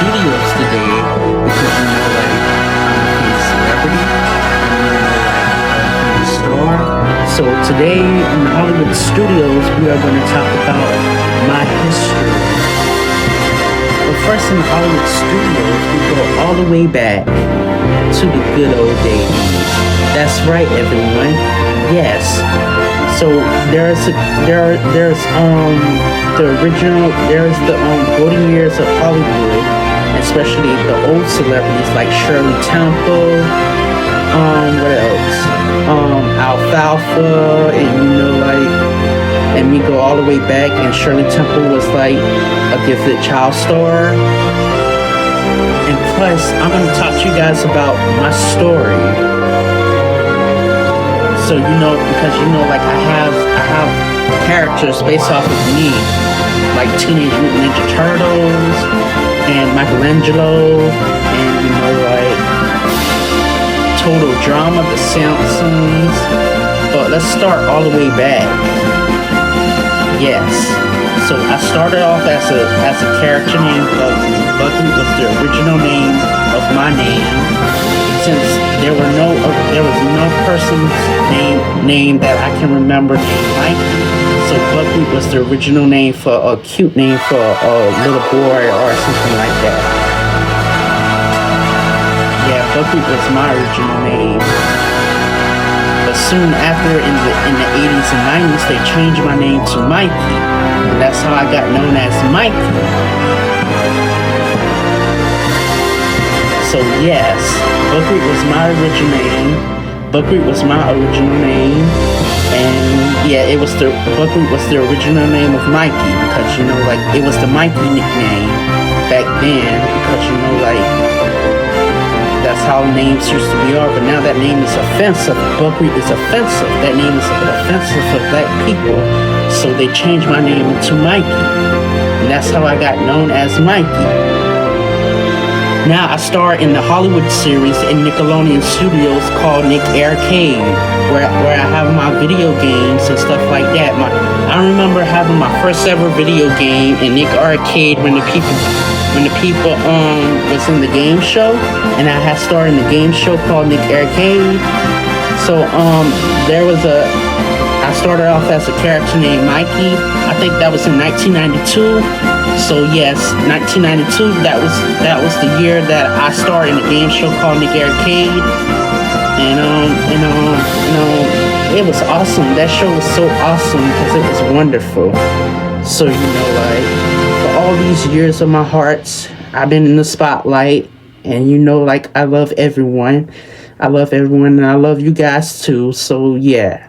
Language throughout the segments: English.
Studios today because you know, like, I'm a celebrity, and you know, like, I'm a star. So today in the Hollywood Studios, we are going to talk about my history. But first, in the Hollywood Studios, we go all the way back to the good old days. That's right, everyone. Yes. So there's the golden years of Hollywood, especially the old celebrities like Shirley Temple, what else? Alfalfa, and you know, like, and we go all the way back, and Shirley Temple was like a gifted child star. And plus, I'm gonna talk to you guys about my story. So you know, because you know, like, I have characters based off of me, like Teenage Mutant Ninja Turtles and Michelangelo, and you know, like Total Drama, The Simpsons. But let's start all the way back. Yes. So I started off as a character named Buckley. Buckley was the original name of my name. Since there was no person's name that I can remember named Mikey, so Buckley was the original name for a cute name for a little boy or something like that. Yeah, Buckley was my original name. But soon after, in the 80s and 90s, they changed my name to Mikey, and that's how I got known as Mikey. So yes, Buckwheat was my original name. Buckwheat was my original name, and yeah, Buckwheat was the original name of Mikey, because you know, like, it was the Mikey nickname back then, because you know, like, that's how names used to be are. But now that name is offensive. Buckwheat is offensive. That name is offensive for black people, so they changed my name to Mikey, and that's how I got known as Mikey. Now I star in the Hollywood series in Nickelodeon Studios called Nick Arcade, where I have my video games and stuff like that. I remember having my first ever video game in Nick Arcade when the people was in the game show, and I had starred in the game show called Nick Arcade. So I started off as a character named Mikey. I think that was in 1992. So yes, 1992. That was the year that I starred in a game show called Nick Arcade, and it was awesome. That show was so awesome because it was wonderful. So you know, like, for all these years of my hearts, I've been in the spotlight, and you know, like, I love everyone. I love everyone, and I love you guys too. So yeah.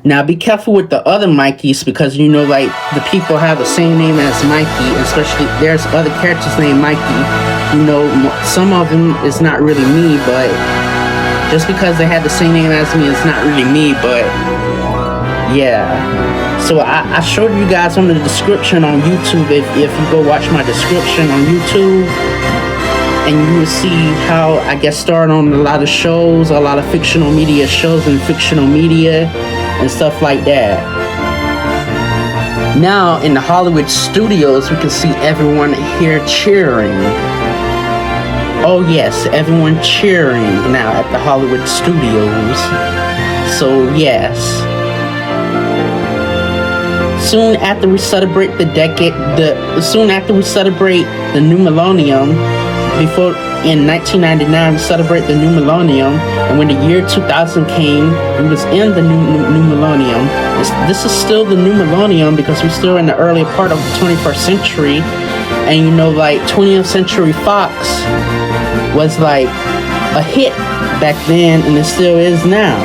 Now be careful with the other Mikeys, because you know, like, the people have the same name as Mikey, especially there's other characters named Mikey. You know, some of them is not really me, but just because they have the same name as me, it's not really me, but yeah. So I showed you guys on the description on YouTube, if you go watch my description on YouTube, and you will see how I get started on a lot of shows, a lot of fictional media shows and fictional media and stuff like that. Now in the Hollywood Studios, we can see everyone here cheering. Oh yes, everyone cheering now at the Hollywood Studios. So yes. Soon after we celebrate the new millennium, in 1999 we celebrate the new millennium, and when the year 2000 came, we was in the new millennium. This is still the new millennium because we're still in the early part of the 21st century, and you know, like, 20th Century Fox was like a hit back then, and it still is now.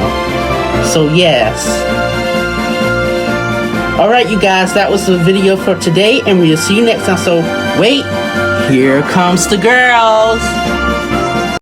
So yes. Alright, you guys, that was the video for today, and we'll see you next time. So wait, here comes the girls.